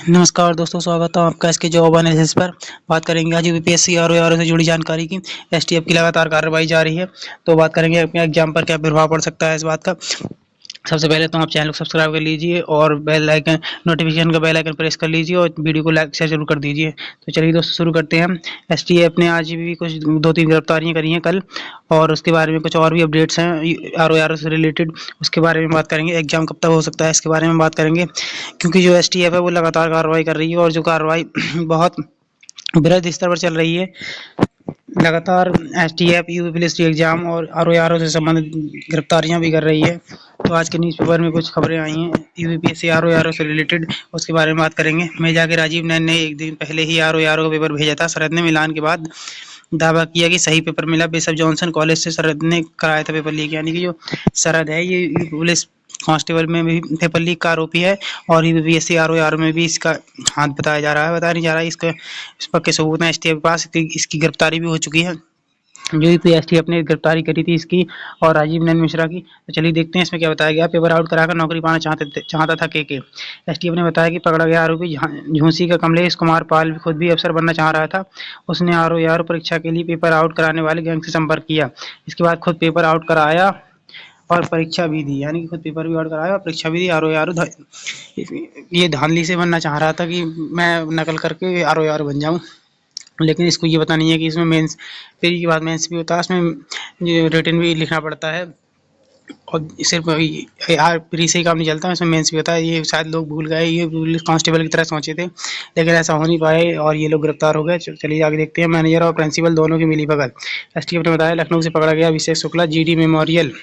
नमस्कार दोस्तों, स्वागत है आपका इसके जॉब एनालिसिस पर। बात करेंगे आज यूपीएससी आरओ से जुड़ी जानकारी की। एसटीएफ की लगातार कार्रवाई जारी है, तो बात करेंगे अपने एग्जाम पर क्या प्रभाव पड़ सकता है इस बात का। सबसे पहले तो आप चैनल को सब्सक्राइब कर लीजिए और बेल आइकन नोटिफिकेशन का बेल आइकन प्रेस कर लीजिए और वीडियो को लाइक शेयर जरूर कर दीजिए। तो चलिए दोस्तों शुरू करते हैं। एसटीएफ ने आज भी कुछ 2-3 गिरफ्तारियां करी हैं कल, और उसके बारे में कुछ और भी अपडेट्स हैं आरओ से रिलेटेड, उसके बारे में बात करेंगे। एग्जाम कब तक हो सकता है इसके बारे में बात करेंगे, क्योंकि जो एसटीएफ है वो लगातार कार्रवाई कर रही है और जो कार्रवाई बहुत बृहद स्तर पर चल रही है। लगातार एसटीएफ यूपी पुलिस एग्जाम और आरओ से संबंधित गिरफ्तारियां भी कर रही है। तो आज के न्यूज़पेपर में कुछ खबरें आई हैं यूपीएससी आरओ से रिलेटेड, उसके बारे में बात करेंगे। मेजा के राजीव नैन ने एक दिन पहले ही आरओ का पेपर भेजा था। शरद ने मिलान के बाद दावा किया कि सही पेपर मिला। बिशप जॉनसन कॉलेज से शरद ने कराया था पेपर लीक, यानी कि जो शरद है ये पुलिस कांस्टेबल में भी पेपर लीक का आरोपी है और यूपीएससी आरओ में भी इसका हाथ बताया नहीं जा रहा है। इसका इस पक्के सबूत हैं एसटीएफ के पास, इसकी गिरफ्तारी भी हो चुकी है। जो एसटीएफ ने गिरफ्तारी करी थी इसकी और राजीव नैन मिश्रा की। तो चलिए देखते हैं इसमें क्या बताया गया। पेपर आउट कराकर नौकरी पाना चाहता था के। एसटीएफ ने बताया कि पकड़ा गया आरोपी झूंसी का कमलेश कुमार पाल खुद भी अफसर बनना चाह रहा था। उसने आरओ परीक्षा के लिए पेपर आउट कराने वाले गैंग से संपर्क किया। इसके बाद खुद पेपर आउट कराया और परीक्षा भी दी, यानी कि खुद पेपर भी आउट कराया और परीक्षा भी दी। आरओ ये धांधली से बनना चाह रहा था कि मैं नकल करके आरओ बन जाऊं, लेकिन इसको ये पता नहीं है कि इसमें मेंस फिर के बाद मेंस भी होता है, उसमें रिटन भी लिखना पड़ता है और सिर्फ प्री से ही काम नहीं चलता, इसमें मेंस भी होता है। ये शायद लोग भूल गए, ये पुलिस कांस्टेबल की तरह सोचे थे, लेकिन ऐसा हो नहीं पाए और ये लोग गिरफ्तार हो गए। चलिए आगे देखते हैं। मैनेजर और प्रिंसिपल दोनों की मिलीभगत। एसटीएफ ने बताया लखनऊ से पकड़ा गया Abhishek Shukla GD memorial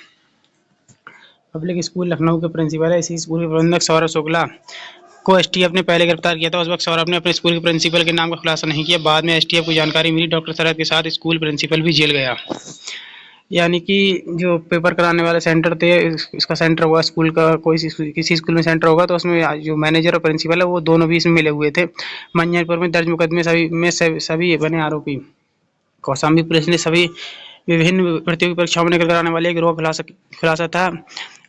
public school Lucknow के प्रिंसिपल है। इसी स्कूल के प्रबंधक सौरभ शुक्ला को एसटीएफ ने पहले गिरफ्तार किया था। उस वक्त सौरभ ने अपने स्कूल के प्रिंसिपल के नाम का खुलासा नहीं किया। बाद में एसटीएफ को जानकारी मिली, डॉक्टर शरद के साथ स्कूल प्रिंसिपल भी जेल गया। यानी कि जो पेपर कराने वाले सेंटर थे, इसका सेंटर हुआ स्कूल का, किसी स्कूल में सेंटर होगा तो उसमें जो मैनेजर और प्रिंसिपल है वो दोनों भी इसमें मिले हुए थे। मंजनपुर में दर्ज मुकदमे सभी बने आरोपी। कौशाम्बी पुलिस ने सभी विभिन्न प्रतियोगी परीक्षाओं में नकल कराने वाले एक गिरोह खुलासा था।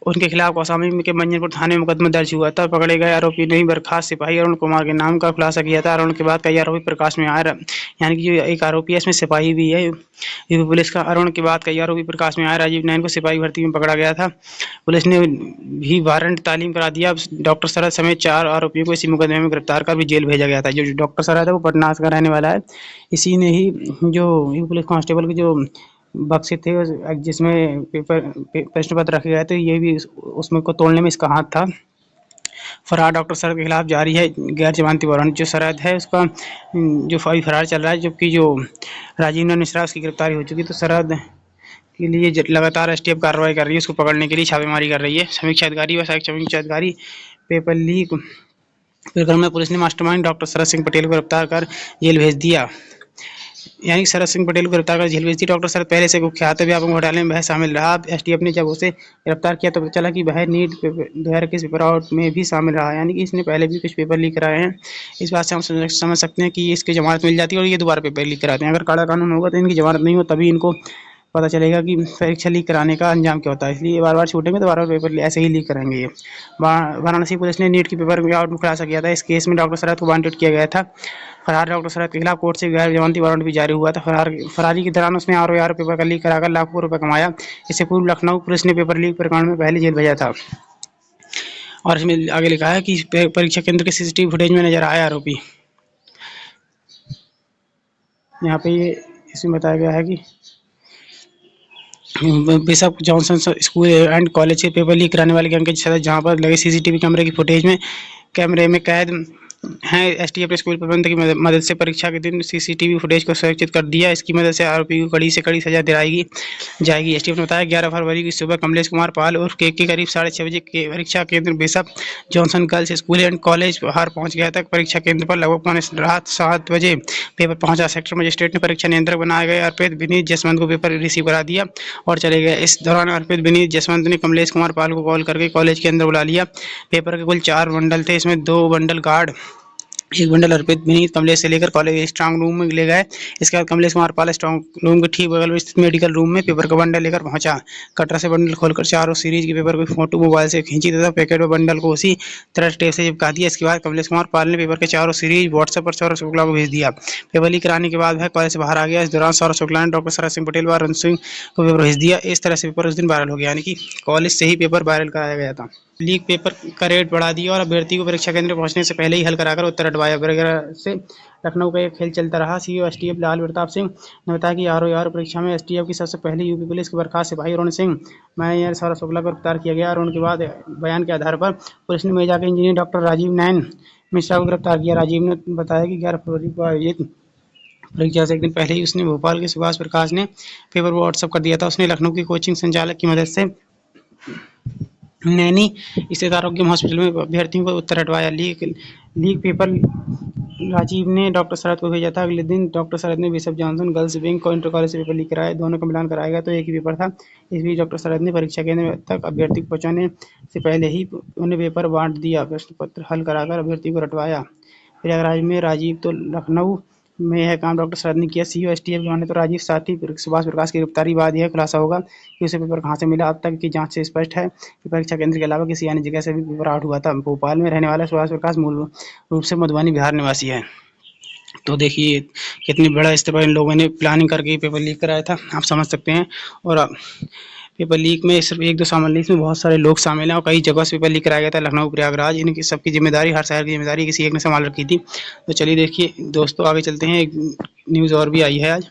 उनके खिलाफ कौशाम्बी के मंजनपुर थाने में मुकदमा दर्ज हुआ था। पकड़े गए आरोपी ने बर्खास्त सिपाही अरुण कुमार के नाम का खुलासा किया था। अरुण के बाद कई आरोपी प्रकाश में आए, यानी कि जो एक आरोपी है इसमें सिपाही भी है यूपी पुलिस का। अरुण के बाद कई आरोपी प्रकाश में आए। राजीव नैन को सिपाही भर्ती में पकड़ा गया था। पुलिस ने भी वारंट तालीम करा दिया। डॉक्टर शरद समेत 4 आरोपियों को इसी मुकदमे में गिरफ्तार कर भी जेल भेजा गया था। जो डॉक्टर शरद है वो पटना का रहने वाला है। इसी ने ही जो यूपी पुलिस कांस्टेबल के जो बक्से थे जिसमें प्रश्न पत्र रखे गए थे, ये भी उसमें को तोड़ने में इसका हाथ था। फरार डॉक्टर शरद के खिलाफ जारी है गैर जमानती वारंट। जो शरद है उसका जो फरार चल रहा है, जबकि जो राजीव नैन मिश्रा उसकी गिरफ्तारी हो चुकी। तो शरद के लिए लगातार एसटीएफ कार्रवाई कर रही है, उसको पकड़ने के लिए छापेमारी कर रही है। समीक्षा अधिकारी व सहायक समीक्षा अधिकारी पेपर लीक प्रकरण में पुलिस ने मास्टरमाइंड डॉक्टर शरद सिंह पटेल को गिरफ्तार कर जेल भेज दिया। यानी शरद सिंह पटेल को गिरफ्तार कर जेल भेज दी। डॉक्टर शरद पहले से कुख्यात व्यापक घोटाले में वह शामिल रहा। एसटीएफ ने जब उसे गिरफ्तार किया तो पता चला कि वह नीट 2021 पेपर आउट में भी शामिल रहा, यानी कि इसने पहले भी कुछ पेपर लीक कराए हैं। इस बात से हम समझ सकते हैं कि इसकी जमानत मिल जाती है और ये दोबारा पेपर लीक कराते हैं। अगर कड़ा कानून होगा तो इनकी जमानत नहीं हो, तभी इनको पता चलेगा कि परीक्षा लीक कराने का अंजाम क्या होता है। इसलिए बार बार छूटेंगे तो बार बार पेपर ऐसे ही लीक कराएंगे ये। वाराणसी पुलिस ने नीट के पेपर आउट में खुलासा किया था। इस केस में डॉक्टर शरद को वांटेड किया गया था। फरार डॉक्टर शरद के खिलाफ कोर्ट से गैर जमानती वारंट भी जारी हुआ था। फरारी के दौरान उसने आरओ पेपर का लीक कराकर लाखों रुपए कमाया। इससे पूर्व लखनऊ पुलिस ने पेपर लीक प्रकरण में पहले जेल भेजा था। और इसमें आगे लिखा है कि परीक्षा केंद्र के सीसीटीवी फुटेज में नजर आया आरोपी। यहाँ पे ये इसमें बताया गया है कि bishop Johnson school and college के पेपर लीक कराने वाले गैंग के सदस्य जहां पर लगे सीसीटीवी कैमरे की फुटेज में कैद हैं। एसटीएफ ने स्कूल प्रबंधक की मदद से परीक्षा के दिन सीसीटीवी फुटेज को सुरक्षित कर दिया। इसकी मदद से आरोपी को कड़ी से कड़ी सजा दिलाई जाएगी। एसटीएफ ने बताया 11 फरवरी की सुबह कमलेश कुमार पाल और के करीब 6:30 बजे के परीक्षा केंद्र bishop Johnson girls school and college बाहर पहुंच गया था। परीक्षा केंद्र पर लगभग पौने रात 7 बजे पेपर पहुंचा। सेक्टर मजिस्ट्रेट ने परीक्षा नियंत्रक बनाए गए अर्पित विनीत जसवंत को पेपर रिसीव करा दिया और चले गए। इस दौरान अर्पित विनीत जसवंत ने कमलेश कुमार पाल को कॉल करके कॉलेज के अंदर बुला लिया। पेपर के कुल 4 बंडल थे, इसमें 2 बंडल गार्ड एक बंडल अर्पित विनीत कमलेश से लेकर कॉलेज स्ट्रांग रूम में ले गए। इसके बाद कमलेश कुमार पाल स्ट्रांग रूम के ठीक बगल में स्थित मेडिकल रूम में पेपर का बंडल लेकर पहुंचा। कटरा से बंडल खोलकर चारों सीरीज के पेपर की फोटो मोबाइल से खींची तथा पैकेट में बंडल को उसी तरह टेप से चिपका दिया। इसके बाद कमलेश कुमार पाल ने पेपर के चारों सीरीज व्हाट्सएप पर सौरभ शुक्ला को भेज दिया। पेपर लीक कराने के बाद वह कॉलेज से बाहर आ गया। इस दौरान सौरभ शुक्ला ने डॉक्टर शरद सिंह पटेल व अरुण सिंह को पेपर भेज दिया। इस तरह से पेपर उस दिन वायरल हो गया, यानी कि कॉलेज से ही पेपर वायरल कराया गया था। लीक पेपर का रेट बढ़ा दिया और अभ्यर्थी को परीक्षा केंद्र पहुंचने से पहले ही हल कराकर उत्तर हटवाया। वगैरह से लखनऊ का एक खेल चलता रहा। सीईओ एसटीएफ लाल प्रताप सिंह ने बताया कि आरओ परीक्षा में एसटीएफ की सबसे पहले यूपी पुलिस के बर्खास्त सिपाही अरुण सिंह मैनेजर सौरभ शुक्ला को गिरफ्तार किया गया और उनके बाद बयान के आधार पर पुलिस ने मेजा के इंजीनियर डॉक्टर राजीव नयन मिश्रा को गिरफ्तार किया। राजीव ने बताया कि 11 फरवरी को आयोजित परीक्षा से एक दिन पहले ही उसने भोपाल के सुभाष प्रकाश ने पेपर व्हाट्सएप कर दिया था। उसने लखनऊ की कोचिंग संचालक की मदद से नैनी स्थित आरोग्य हॉस्पिटल में अभ्यर्थियों को उत्तर हटवाया। लीक पेपर राजीव ने डॉक्टर शरद को भेजा था। अगले दिन डॉक्टर शरद ने बिशप जॉनसन गर्ल्स विंग को इंटर कॉलेज से पेपर लीक कराया। दोनों का मिलान कराया गया तो एक ही पेपर था। इस बीच डॉक्टर शरद ने परीक्षा केंद्र तक अभ्यर्थी को पहुंचाने से पहले ही उन्हें पेपर बांट दिया। प्रश्न पत्र हल कराकर अभ्यर्थी को रटवाया। प्रयागराज में राजीव तो लखनऊ में यह काम डॉक्टर शरद ने किया। सीईओ एसटीएफ की माने तो राजीव साथ ही सुभाष प्रकाश की गिरफ्तारी बाद यह खुलासा होगा कि उसे पेपर कहां से मिला। अब तक की जांच से स्पष्ट है कि परीक्षा केंद्र के अलावा किसी अन्य जगह से भी पेपर आउट हुआ था। भोपाल में रहने वाला सुभाष प्रकाश मूल रूप से मधुबनी बिहार निवासी है। तो देखिए कितनी बड़ा स्तर पर इन लोगों ने प्लानिंग करके पेपर लीक कराया था, आप समझ सकते हैं। और पेपर लीक में सिर्फ एक दो शामिल नहीं, इसमें बहुत सारे लोग शामिल हैं और कई जगह से पेपर लीक कराया गया था। लखनऊ, प्रयागराज, इनकी सबकी जिम्मेदारी, हर शहर की जिम्मेदारी किसी एक ने संभाल रखी थी। तो चलिए देखिए दोस्तों आगे चलते हैं। एक न्यूज़ और भी आई है आज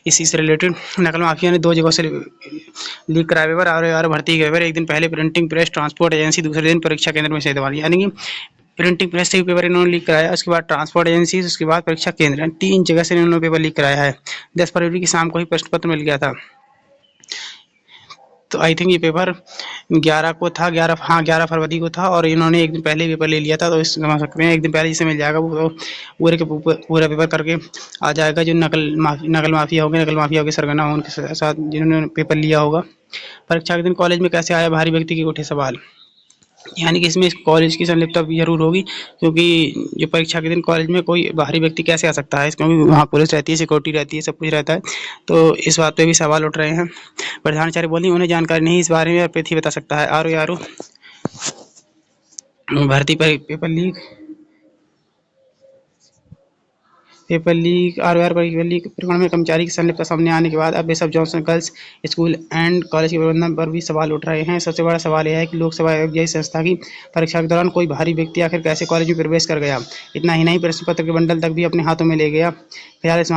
इसी से रिलेटेड। नकल माफिया ने 2 जगहों से लीक कराया पेपर। आर भर्ती के पेपर एक दिन पहले प्रिंटिंग प्रेस ट्रांसपोर्ट एजेंसी, दूसरे दिन परीक्षा केंद्र में से दवाली, यानी कि प्रिंटिंग प्रेस से भी पेपर इन्होंने लीक कराया। उसके बाद ट्रांसपोर्ट एजेंसी, उसके बाद परीक्षा केंद्र, 3 जगह से इन्होंने पेपर लीक कराया है। 10 फरवरी की शाम को ही प्रश्न पत्र मिल गया था। तो आई थिंक ये पेपर 11 को था, 11 फरवरी को था और इन्होंने एक दिन पहले पेपर ले लिया था। तो इस समझ सकते हैं एक दिन पहले जिसे मिल जाएगा वो तो पूरा पेपर करके आ जाएगा। जो नकल माफिया हो गए सरगना हो उनके साथ जिन्होंने पेपर लिया होगा। परीक्षा के दिन कॉलेज में कैसे आया भारी व्यक्ति के उठे सवाल, यानी कि इसमें कॉलेज की संलिप्तता जरूर होगी, क्योंकि जो परीक्षा के दिन कॉलेज में कोई बाहरी व्यक्ति कैसे आ सकता है, क्योंकि वहाँ पुलिस रहती है, सिक्योरिटी रहती है, सब कुछ रहता है। तो इस बात पे भी सवाल उठ रहे हैं। प्रधानाचार्य बोली उन्हें जानकारी नहीं, इस बारे में अर्पित ही बता सकता है। आरओ भर्ती पेपर लीक आर पेपर लीक प्रकरण में कर्मचारी की संलिप्तता सामने आने के बाद अब bishop Johnson girls school and college के प्रबंधन पर भी सवाल उठ रहे हैं। सबसे बड़ा सवाल यह है कि लोक सेवा आयोग जैसी संस्था की परीक्षा के दौरान कोई बाहरी व्यक्ति आखिर कैसे कॉलेज में प्रवेश कर गया। इतना ही नहीं, प्रश्न पत्र के बंडल तक भी अपने हाथों में ले गया। फिलहाल इस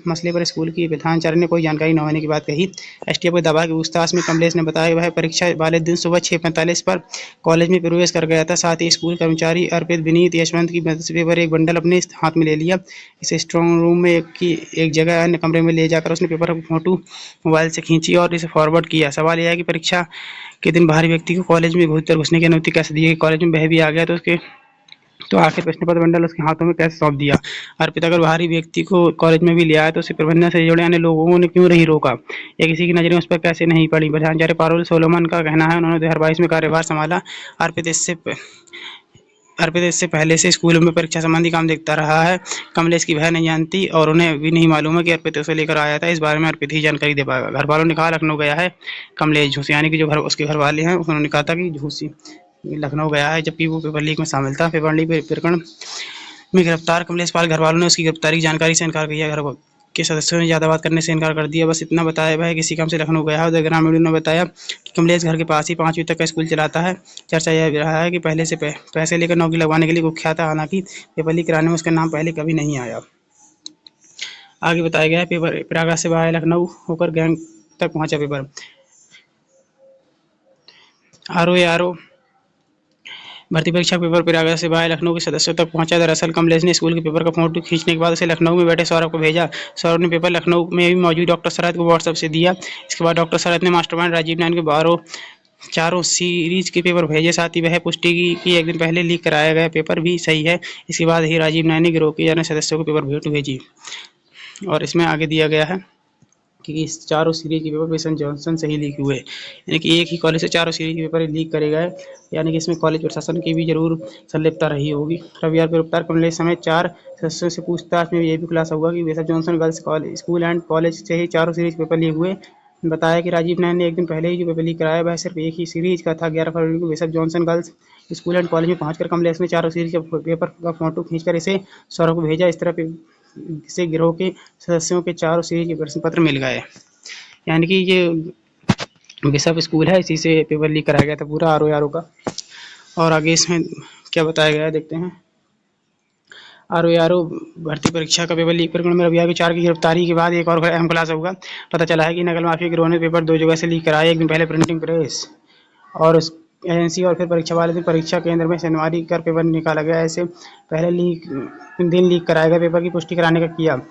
मसले पर स्कूल की प्रधानाचार्य ने कोई जानकारी न होने की बात कही। एसटीएफ को दबा के पूछताछ में कमलेश ने बताया वह परीक्षा वाले दिन सुबह 6:45 पर कॉलेज में प्रवेश कर गया था। साथ ही स्कूल कर्मचारी अर्पित विनीत यशवंत की मदद से पेपर एक बंडल अपने हाथ में ले लिया। इसे स्ट्रांग रूम में एक जगह अन्य कमरे में ले जाकर उसने पेपर की फोटो मोबाइल से खींची और इसे फॉरवर्ड किया। सवाल यह है कि परीक्षा के दिन बाहरी व्यक्ति को कॉलेज में घुसने की अनुमति कैसे दी गई। कॉलेज में वह भी आ गया तो आखिर प्रश्न पत्र बंडल उसके हाथों में कैसे सौंप दिया। अर्पित अगर बाहरी व्यक्ति को कॉलेज में भी ले आया तो उसे प्रबंधन से जुड़े अन्य लोगों ने क्यों नहीं रोका, या किसी की नजरें उस पर कैसे नहीं पड़ी। प्रधानाचार्य पारुल सोलोमन का कहना है उन्होंने 2022 में कार्यभार संभाला। अर्पित इससे पहले से स्कूलों में परीक्षा संबंधी काम देखता रहा है। कमलेश की बहन नहीं जानती और उन्हें भी नहीं मालूम है कि अर्पित उसे लेकर आया था। इस बारे में अर्पित ही जानकारी दे पाएगा। घर वालों ने कहा लखनऊ गया है कमलेश झूसी, यानी कि जो उसके घर वाले हैं उन्होंने कहा था कि झूसी लखनऊ गया है, जबकि वो पेपर लीक में शामिल था। पेपर लीक प्रकरण में गिरफ्तार कमलेश पाल घर वालों ने उसकी गिरफ्तारी की जानकारी से इनकार किया। घर के सदस्यों ने ज़्यादा बात करने से इनकार कर दिया। बस इतना बताया वह किसी काम से लखनऊ गया है। उधर ग्रामीणों ने बताया कि कमलेश घर के पास ही 5वीं तक का स्कूल चलाता है। चर्चा यह भी रहा है कि पहले से पैसे लेकर नौकरी लगवाने के लिए कुख्यात है। हालांकि पेपर लीक कराने में उसका नाम पहले कभी नहीं आया। आगे बताया गया है पेपर प्रयागराज से बाहर लखनऊ होकर गैंग तक पहुंचा पेपर। आरओ भर्ती परीक्षा पेपर प्रयागराज से बाहर लखनऊ के सदस्यों तक पहुंचा। दरअसल कमलेश ने स्कूल के पेपर का फोटो खींचने के बाद उसे लखनऊ में बैठे सौरभ को भेजा। सौरभ ने पेपर लखनऊ में भी मौजूद डॉक्टर शरद को व्हाट्सएप से दिया। इसके बाद डॉक्टर शरद ने मास्टरमाइंड राजीव नयन के चारों सीरीज के पेपर भेजे। साथ ही वह पुष्टि की कि एक दिन पहले लीक कराया गया पेपर भी सही है। इसके बाद ही राजीव नयन ने गिरोह के अन्य सदस्यों को पेपर भेजी। और इसमें आगे दिया गया है कि इस चारों सीरीज के पेपर विशन जॉनसन से ही लीक हुए, यानी कि एक ही कॉलेज से चारों सीरीज के पेपर लीक करे गए, यानी कि इसमें कॉलेज प्रशासन की भी जरूर संलिप्तता रही होगी। रविवार को गिरफ्तार कमलेश समेत 4 सदस्यों से पूछताछ में यह भी खुलासा हुआ कि विशन Johnson girls school and college से ही चारों सीरीज पेपर लीक हुए। बताया कि राजीव नैन ने एक दिन पहले ही जो पेपर लीक कराया वह सिर्फ एक ही सीरीज का था। 11 फरवरी को bishop Johnson girls school and college में पहुंचकर कमलेश ने चारों सीरीज के पेपर का फोटो खींचकर इसे सौरभ को भेजा। इस तरह से गिरोह के सदस्यों के चारों सीरीज के प्रश्न पत्र मिल गए, यानी कि ये बिशप स्कूल है, इसी से पेपर लीक कराया गया था पूरा आर का। और आगे इसमें क्या बताया गया है देखते हैं। आर भर्ती परीक्षा का पेपर लीक प्रकरण में रविवार को 4 की गिरफ्तारी के बाद एक और अहम खुलासा हुआ। पता चला है कि नकल माफिया गिरोह ने पेपर 2 जगह से लीक कराया। एक दिन पहले प्रिंटिंग प्रेस और एजेंसी और फिर परीक्षा वाले दिन परीक्षा केंद्र में शनिवारी कर पेपर निकाला गया। ऐसे पहले लीक कराए गए पेपर की पुष्टि कराने का किया।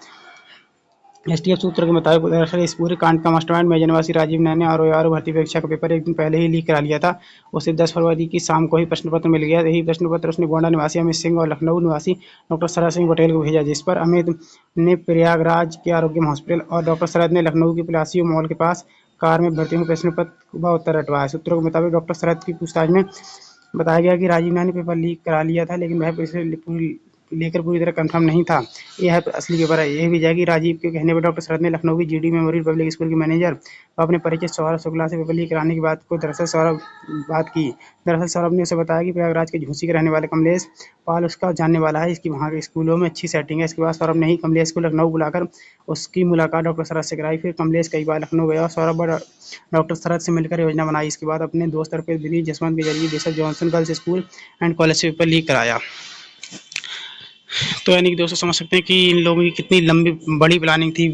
एसटीएफ सूत्रों के मुताबिक दरअसल इस पूरे कांड का मास्टरमाइंड मेजा निवासी राजीव नैन ने आर भर्ती परीक्षा का पेपर एक दिन पहले ही लीक करा लिया था। उसे 10 फरवरी की शाम को ही प्रश्न पत्र मिल गया। यही प्रश्न पत्र उसने गोंडा निवासी अमित सिंह और लखनऊ निवासी डॉक्टर शरद सिंह पटेल को भेजा, जिस पर अमित ने प्रयागराज के आरोग्य हॉस्पिटल और डॉक्टर शरद ने लखनऊ के प्लासियो मॉल के पास कार में भर्ती हुए प्रश्न पत्र व उत्तर रटवाया। सूत्रों के मुताबिक डॉक्टर शरद की पूछताछ में बताया गया कि राजीव नैन ने पेपर लीक करा लिया था, लेकिन वह इसे लेकर पूरी तरह कंफर्म नहीं था। यह है असली पेपर है। यह भी है कि राजीव के कहने पर डॉक्टर शरद ने लखनऊ की जीडी मेमोरियल पब्लिक स्कूल के मैनेजर और अपने परिचित सौरभ शुक्ला से पेपर लीक कराने की बात की। दरअसल सौरभ ने उसे बताया कि प्रयागराज के झूसी के रहने वाले कमलेश पाल उसका जानने वाला है, इसकी वहाँ के स्कूलों में अच्छी सेटिंग है। इसके बाद सौरभ ने ही कमलेश को लखनऊ बुलाकर उसकी मुलाकात डॉक्टर शरद से कराई। फिर कमलेश कई बार लखनऊ गया और सौरभ डॉक्टर शरद से मिलकर योजना बनाई। इसके बाद अपने दोस्त अर्पित दिनेश जसवंत के जरिए bishop Johnson girls school and college से पेपर लीक कराया। तो यानी कि दोस्तों समझ सकते हैं कि इन लोगों की कितनी लंबी बड़ी प्लानिंग थी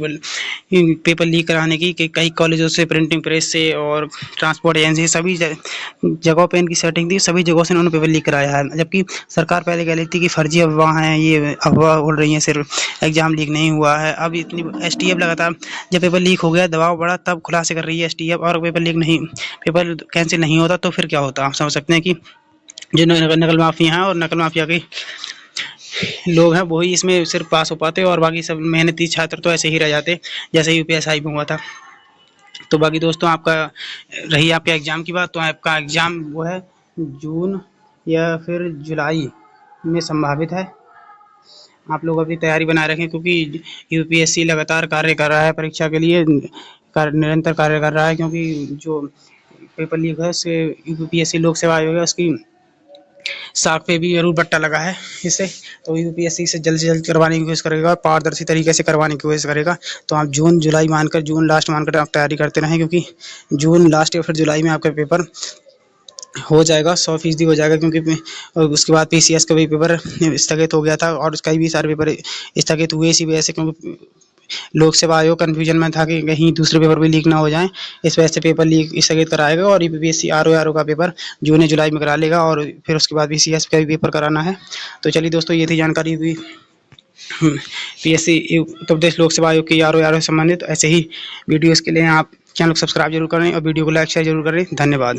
पेपर लीक कराने की, कि कई कॉलेजों से, प्रिंटिंग प्रेस से और ट्रांसपोर्ट एजेंसी सभी जगहों पे इनकी सेटिंग थी। सभी जगहों से इन्होंने पेपर लीक कराया है, जबकि सरकार पहले कह रही थी कि फर्जी अफवाह हैं, ये अफवाह उड़ रही हैं, सिर्फ एग्जाम लीक नहीं हुआ है। अब इतनी एसटीएफ लगातार जब पेपर लीक हो गया, दबाव बढ़ा, तब खुलासे कर रही है एसटीएफ। और पेपर कैंसिल नहीं होता तो फिर क्या होता। आप समझ सकते हैं कि जो नकल माफिया हैं और नकल माफिया के लोग हैं वही इसमें सिर्फ पास हो पाते और बाकी सब मेहनती छात्र तो ऐसे ही रह जाते, जैसे यूपीएसआई में हुआ था। तो बाकी दोस्तों आपका रही आपके एग्ज़ाम की बात, तो आपका एग्ज़ाम वो है जून या फिर जुलाई में संभावित है। आप लोग अपनी तैयारी बनाए रखें, क्योंकि यूपीएससी लगातार कार्य कर रहा है परीक्षा के लिए, निरंतर कार्य कर रहा है, क्योंकि जो पेपर लीक है उससे यूपीएससी लोक सेवा आयोग है उसकी साख पे भी जरूर बट्टा लगा है इससे। तो यूपीएससी से जल्द करवाने की कोशिश करेगा और पारदर्शी तरीके से करवाने की कोशिश करेगा। तो आप जून लास्ट मानकर आप तैयारी करते रहें, क्योंकि जून लास्ट या फिर जुलाई में आपका पेपर हो जाएगा, 100% हो जाएगा। क्योंकि उसके बाद पीसीएस का भी पेपर स्थगित हो गया था और उसका भी सारे पेपर स्थगित हुए इसी वजह से, क्योंकि लोक सेवा आयोग कन्फ्यूजन में था कि कहीं दूसरे पेपर भी लीक ना हो जाएं। इस वजह से पेपर लीक स्थगित कराएगा और यूपीएससी आर का पेपर जून या जुलाई में करा लेगा और फिर उसके बाद पीसीएस का भी पेपर कराना है। तो चलिए दोस्तों, ये थी जानकारी हुई पीएससी उत्तर प्रदेश लोक सेवा आयोग की आर से संबंधित। ऐसे ही वीडियोज़ के लिए आप चैनल को सब्सक्राइब जरूर करें और वीडियो को लाइक शेयर जरूर करें। धन्यवाद।